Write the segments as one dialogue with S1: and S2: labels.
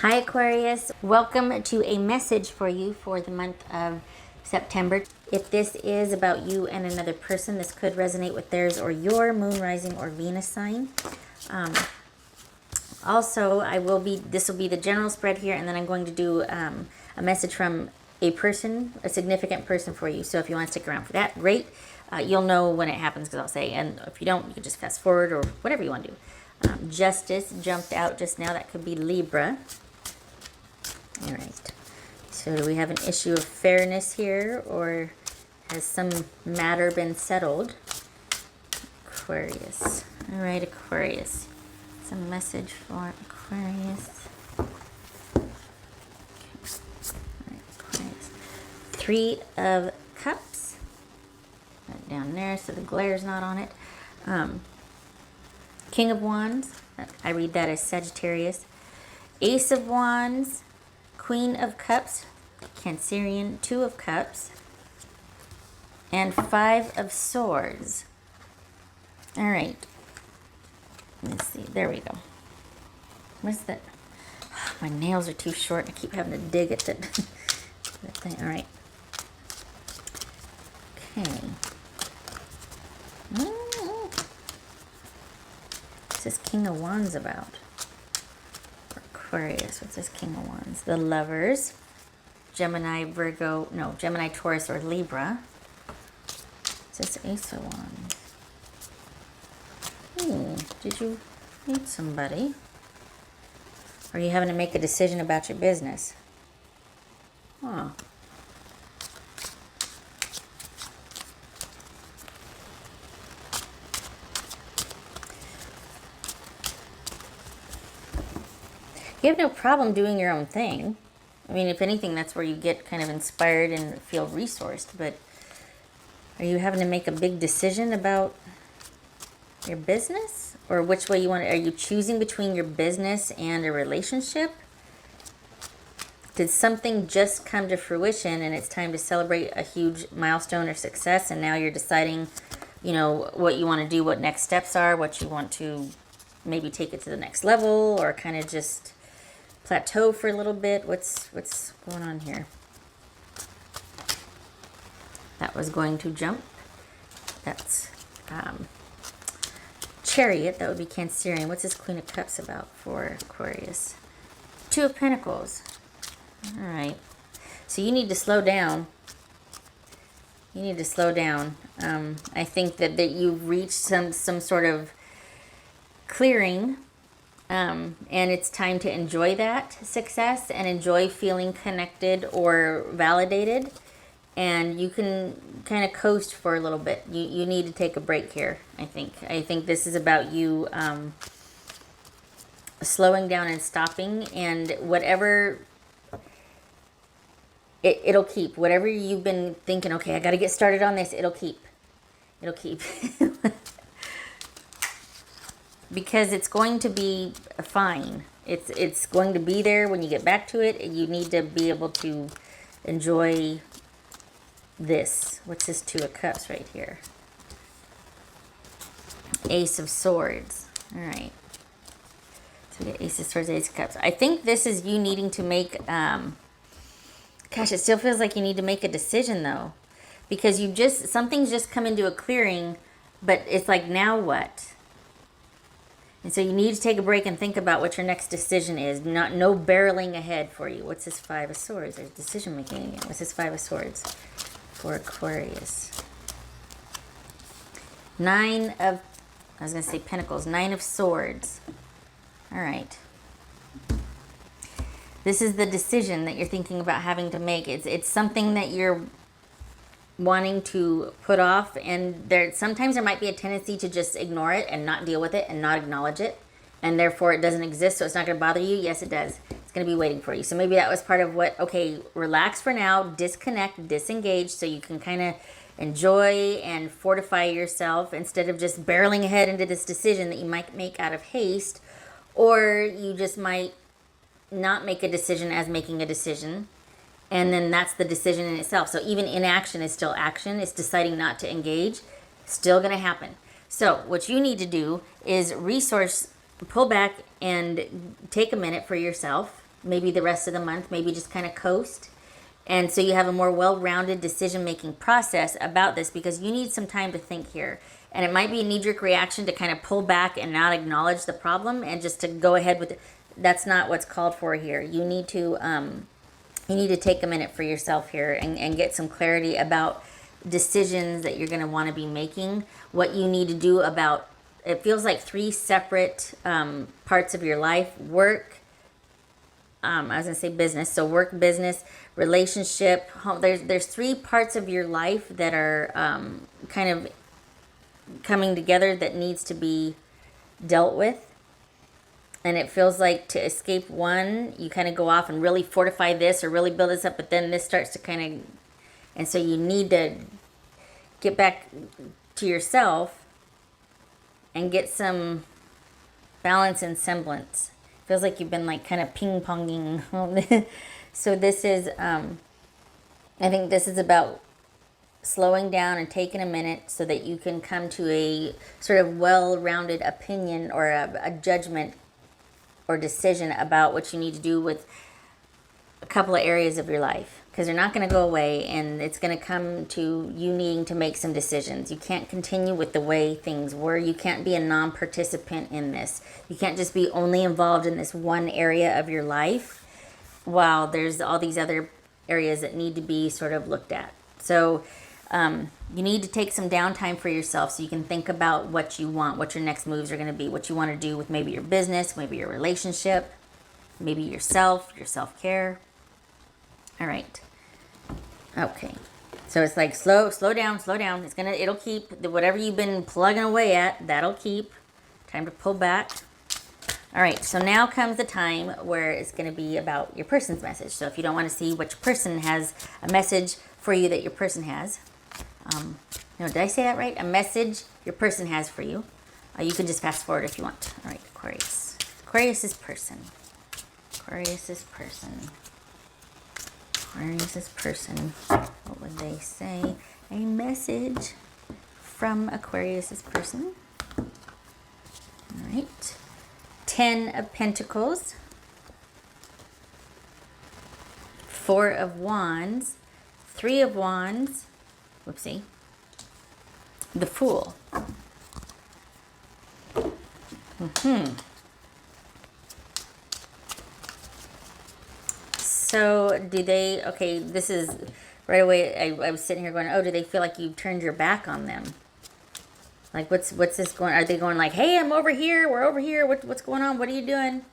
S1: Hi Aquarius, welcome to a message for you for the month of September. If this is about you and another person, this could resonate with theirs or your moon, rising, or Venus sign. Also, this will be the general spread here, and then I'm going to do a message from a person, a significant person for you. So if you want to stick around for that, great. You'll know when it happens because I'll say, and if you don't, you can just fast forward or whatever you want to do. Justice jumped out just now. That could be Libra. All right. So do we have an issue of fairness here, or has some matter been settled? Aquarius. All right, Aquarius. Some message for Aquarius. Okay. All right, Aquarius. 3 of Cups. That down there so the glare's not on it. King of Wands. I read that as Sagittarius. Ace of Wands. Queen of Cups, Cancerian, 2 of Cups, and 5 of Swords. All right. Let's see. There we go. What's that? Oh, my nails are too short. I keep having to dig at that thing. All right. Okay. What's this King of Wands about? Aquarius, what's this King of Wands? The Lovers, Gemini, Virgo, no, Gemini, Taurus, or Libra. What's this Ace of Wands? Did you meet somebody? Or are you having to make a decision about your business? Huh. You have no problem doing your own thing. I mean, if anything, that's where you get kind of inspired and feel resourced. But are you having to make a big decision about your business? Or which way you want to? Are you choosing between your business and a relationship? Did something just come to fruition and it's time to celebrate a huge milestone or success, and now you're deciding, you know, what you want to do, what next steps are, what you want to maybe take it to the next level, or kind of just plateau for a little bit? What's going on here? That was going to jump. That's Chariot. That would be Cancerian. What's this Queen of Cups about for Aquarius? 2 of Pentacles. All right. So you need to slow down. You need to slow down. I think that you've reached some sort of clearing. And it's time to enjoy that success and enjoy feeling connected or validated. And you can kind of coast for a little bit. You need to take a break here, I think. I think this is about you slowing down and stopping. And whatever, it'll keep. Whatever you've been thinking, okay, I got to get started on this, it'll keep. It'll keep. Because it's going to be fine. It's going to be there when you get back to it. You need to be able to enjoy this. What's this 2 of Cups right here? Ace of Swords. All right. So we get Ace of Swords, Ace of Cups. I think this is you needing to make... gosh, it still feels like you need to make a decision, though. Because something's just come into a clearing, but it's like, now what? And so you need to take a break and think about what your next decision is. No barreling ahead for you. What's this 5 of Swords? There's decision making again. What's this 5 of Swords for Aquarius? 9 of, I was going to say Pentacles. 9 of Swords. All right. This is the decision that you're thinking about having to make. It's something that you're wanting to put off, and sometimes there might be a tendency to just ignore it and not deal with it and not acknowledge it, and therefore it doesn't exist, so it's not going to bother you. Yes, it does. It's going to be waiting for you. So maybe that was part of what, okay, relax for now, disconnect, disengage, so you can kind of enjoy and fortify yourself instead of just barreling ahead into this decision that you might make out of haste, or you just might not make a decision as making a decision. And then that's the decision in itself. So even inaction is still action. It's deciding not to engage. Still going to happen. So what you need to do is pull back and take a minute for yourself maybe the rest of the month, maybe just kind of coast. And so you have a more well-rounded decision-making process about this, because you need some time to think here. And it might be a knee-jerk reaction to kind of pull back and not acknowledge the problem and just to go ahead with it. That's not what's called for here. You need to take a minute for yourself here and get some clarity about decisions that you're going to want to be making, what you need to do about, it feels like 3 separate parts of your life. Work, I was going to say business, so work, business, relationship, home. There's 3 parts of your life that are kind of coming together that needs to be dealt with. And it feels like to escape one, you kind of go off and really fortify this or really build this up, but then this starts to kind of, and so you need to get back to yourself and get some balance and semblance. Feels like you've been like kind of ping-ponging. So this is, I think this is about slowing down and taking a minute so that you can come to a sort of well-rounded opinion or a judgment or decision about what you need to do with a couple of areas of your life, because they're not going to go away, and it's going to come to you needing to make some decisions. You can't continue with the way things were. You can't be a non-participant in this. You can't just be only involved in this one area of your life while there's all these other areas that need to be sort of looked at. So you need to take some downtime for yourself so you can think about what you want, what your next moves are going to be, what you want to do with maybe your business, maybe your relationship, maybe yourself, your self-care. All right. Okay. So it's like slow down. It'll keep whatever you've been plugging away at, that'll keep. Time to pull back. All right. So now comes the time where it's going to be about your person's message. So if you don't want to see what your person has, a message for you that your person has. No, did I say that right? A message your person has for you. You can just fast forward if you want. All right, Aquarius. Aquarius's person. Aquarius's person. Aquarius's person. What would they say? A message from Aquarius's person. All right. 10 of Pentacles. 4 of Wands. 3 of Wands. Whoopsie. The Fool. So do they, okay, this is right away, I was sitting here going, oh, do they feel like you turned your back on them? Like, what's this going, are they going like, hey, I'm over here, we're over here, what's going on, what are you doing?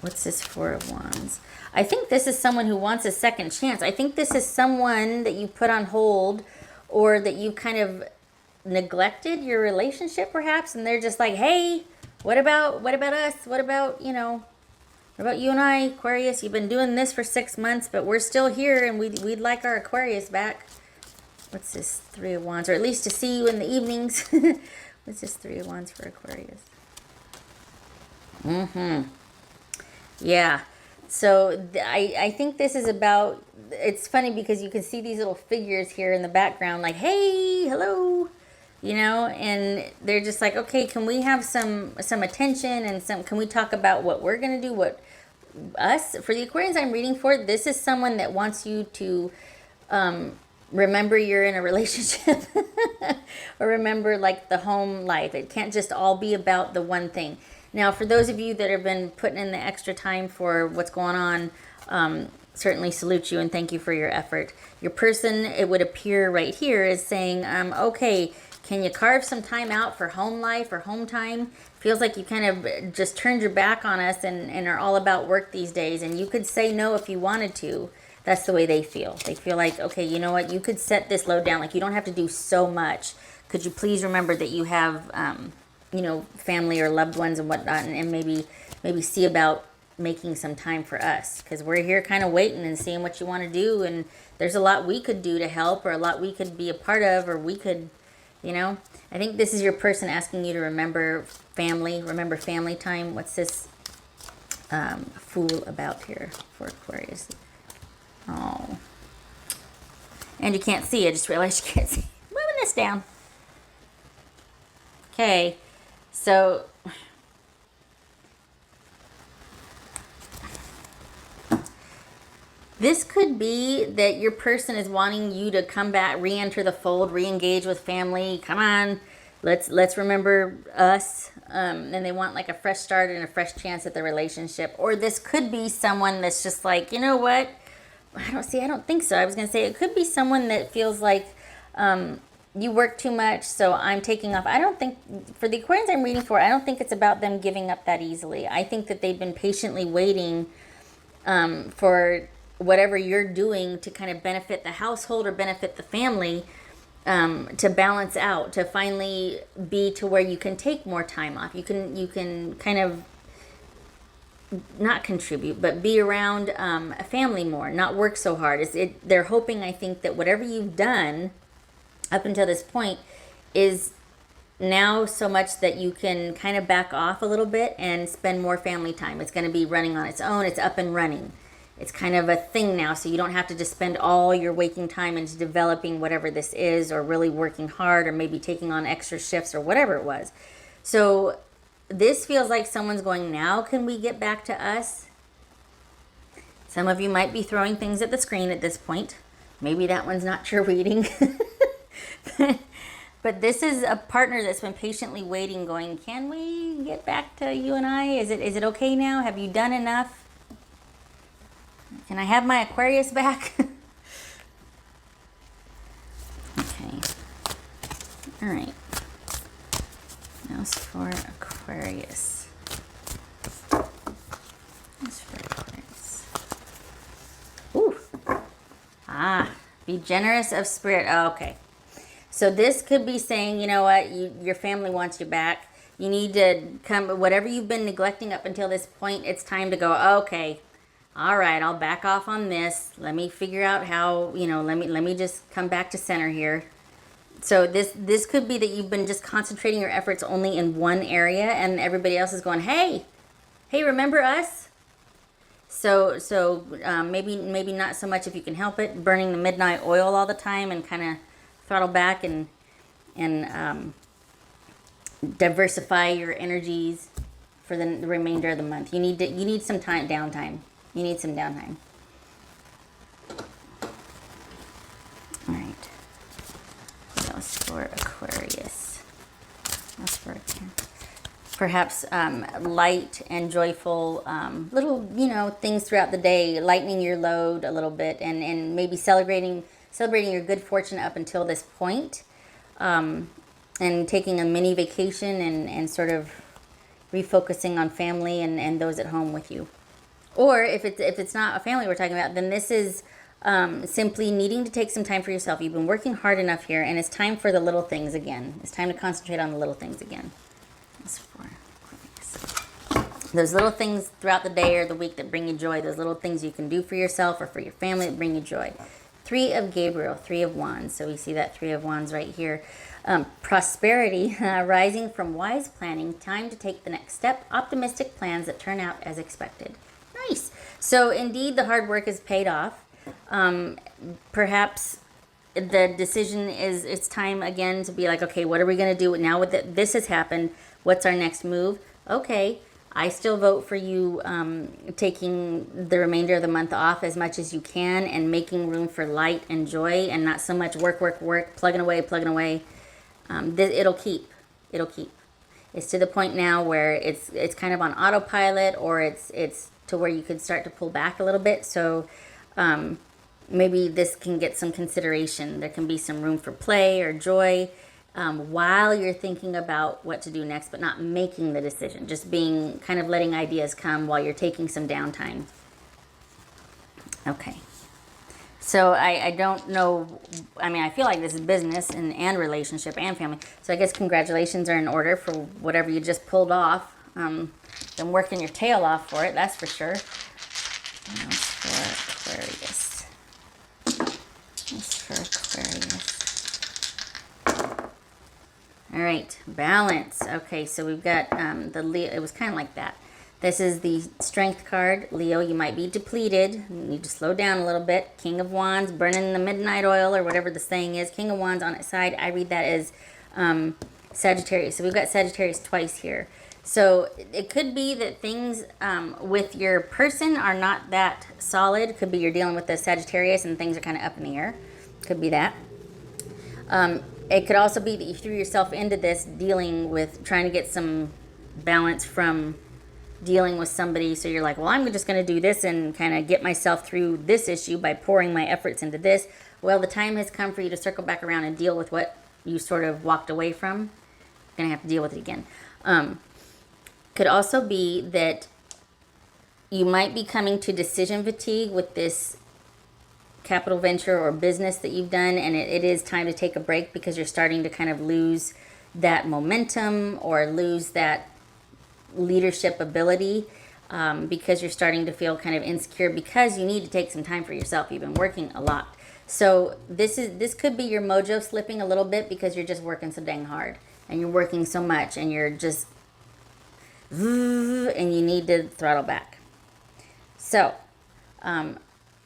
S1: What's this 4 of Wands? I think this is someone who wants a second chance. I think this is someone that you put on hold, or that you kind of neglected your relationship perhaps, and they're just like, hey, what about us? What about, you know, what about you and I, Aquarius? You've been doing this for 6 months, but we're still here, and we'd like our Aquarius back. What's this 3 of Wands? Or at least to see you in the evenings. What's this 3 of Wands for Aquarius? Yeah. So I think this is about, it's funny because you can see these little figures here in the background like, hey, hello, you know, and they're just like, okay, can we have some attention and can we talk about what we're going to do, what us, for the Aquarians I'm reading for, this is someone that wants you to remember you're in a relationship or remember like the home life. It can't just all be about the one thing. Now, for those of you that have been putting in the extra time for what's going on, certainly salute you and thank you for your effort. Your person, it would appear right here, is saying, okay, can you carve some time out for home life or home time? Feels like you kind of just turned your back on us and are all about work these days. And you could say no if you wanted to. That's the way they feel. They feel like, okay, you know what? You could set this load down. Like, you don't have to do so much. Could you please remember that you have... you know, family or loved ones and whatnot, and maybe see about making some time for us, because we're here kind of waiting and seeing what you want to do, and there's a lot we could do to help, or a lot we could be a part of, or we could, you know. I think this is your person asking you to remember family time. What's this Fool about here for Aquarius? Oh, and you can't see, I just realized you can't see. Moving this down. Okay. So, This could be that your person is wanting you to come back, re-enter the fold, re-engage with family. Come on, let's remember us. And they want like a fresh start and a fresh chance at the relationship. Or this could be someone that's just like, you know what? I don't think so. I was going to say it could be someone that feels like you work too much, so I'm taking off. I don't think, for the Aquarians I'm reading for, I don't think it's about them giving up that easily. I think that they've been patiently waiting for whatever you're doing to kind of benefit the household or benefit the family, to balance out, to finally be to where you can take more time off. You can kind of not contribute, but be around a family more, not work so hard. They're hoping, I think, that whatever you've done up until this point is now so much that you can kind of back off a little bit and spend more family time. It's going to be running on its own. It's up and running. It's kind of a thing now, so you don't have to just spend all your waking time into developing whatever this is, or really working hard, or maybe taking on extra shifts or whatever it was. So this feels like someone's going, now can we get back to us? Some of you might be throwing things at the screen at this point. Maybe that one's not your reading. But this is a partner that's been patiently waiting, going, can we get back to you and I? Is it okay now? Have you done enough? Can I have my Aquarius back? Okay. All right. Now for Aquarius. That's for Aquarius. Ooh. Be generous of spirit. Oh, okay. So this could be saying, you know what, your family wants you back. You need to come, whatever you've been neglecting up until this point, it's time to go, okay, all right, I'll back off on this. Let me figure out how, let me just come back to center here. So this could be that you've been just concentrating your efforts only in one area, and everybody else is going, hey, remember us? So maybe not so much if you can help it, burning the midnight oil all the time and kind of throttle back and diversify your energies for the remainder of the month. You need some downtime. You need some downtime. All right. What else for Aquarius? That's for perhaps light and joyful little things throughout the day, lightening your load a little bit, and maybe celebrating your good fortune up until this point, and taking a mini vacation and sort of refocusing on family and those at home with you. Or if it's not a family we're talking about, then this is simply needing to take some time for yourself. You've been working hard enough here, and it's time for the little things again. It's time to concentrate on the little things again. That's for Aquarius. Those little things throughout the day or the week that bring you joy. Those little things you can do for yourself or for your family that bring you joy. 3 of Gabriel, 3 of Wands. So we see that 3 of Wands right here. Prosperity, rising from wise planning, time to take the next step, optimistic plans that turn out as expected. Nice. So indeed, the hard work is paid off. Perhaps the decision is it's time again to be like, okay, what are we going to do now with this has happened? What's our next move? Okay, I still vote for you taking the remainder of the month off as much as you can and making room for light and joy and not so much work, plugging away. It'll keep. It's to the point now where it's kind of on autopilot, or it's to where you could start to pull back a little bit. So maybe this can get some consideration. There can be some room for play or joy while you're thinking about what to do next, but not making the decision. Just being kind of letting ideas come while you're taking some downtime. Okay. So I don't know. I mean, I feel like this is business and relationship and family. So I guess congratulations are in order for whatever you just pulled off. Been working your tail off for it, that's for sure. That's for Aquarius. That's for Aquarius. All right, balance. Okay, so we've got the Leo. It was kind of like that. This is the Strength card. Leo, you might be depleted. You need to slow down a little bit. King of Wands, burning the midnight oil, or whatever the saying is. King of Wands on its side. I read that as Sagittarius. So we've got Sagittarius twice here. So it could be that things with your person are not that solid. Could be you're dealing with the Sagittarius and things are kind of up in the air. Could be that. It could also be that you threw yourself into this dealing with trying to get some balance from dealing with somebody. So you're like, well, I'm just going to do this and kind of get myself through this issue by pouring my efforts into this. Well, the time has come for you to circle back around and deal with what you sort of walked away from. You're going to have to deal with it again. Could also be that you might be coming to decision fatigue with this capital venture or business that you've done, and it is time to take a break because you're starting to kind of lose that momentum or lose that leadership ability, because you're starting to feel kind of insecure because you need to take some time for yourself. You've been working a lot. So this could be your mojo slipping a little bit because you're just working so dang hard and you're working so much and you're just and you need to throttle back. So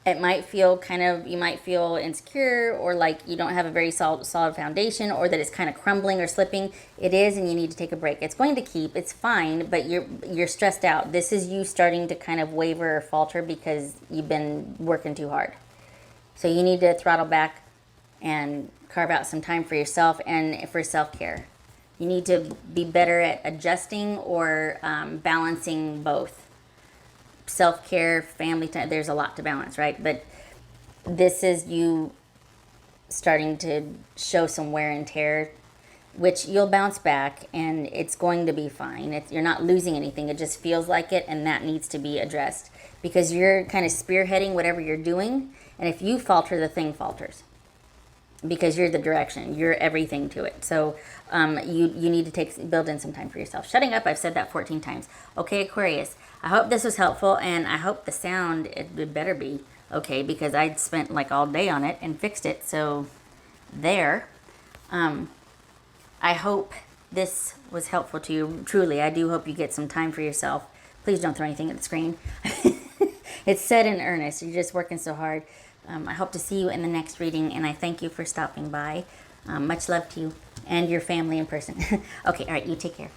S1: it might feel you might feel insecure or like you don't have a very solid foundation, or that it's kind of crumbling or slipping. It is, and you need to take a break. It's going to keep, it's fine, but you're stressed out. This is you starting to kind of waver or falter because you've been working too hard. So you need to throttle back and carve out some time for yourself and for self-care. You need to be better at adjusting or balancing both. Self-care, family time, there's a lot to balance, right? But this is you starting to show some wear and tear, which you'll bounce back and it's going to be fine. You're not losing anything. It just feels like it, and that needs to be addressed because you're kind of spearheading whatever you're doing, and if you falter, the thing falters because you're the direction. You're everything to it. So you need to build in some time for yourself. Shutting up, I've said that 14 times. Okay, Aquarius, I hope this was helpful, and I hope the sound, it better be okay because I'd spent like all day on it and fixed it. So there. I hope this was helpful to you. Truly, I do hope you get some time for yourself. Please don't throw anything at the screen. It's said in earnest. You're just working so hard. I hope to see you in the next reading, and I thank you for stopping by. Much love to you and your family in person. Okay, all right, you take care.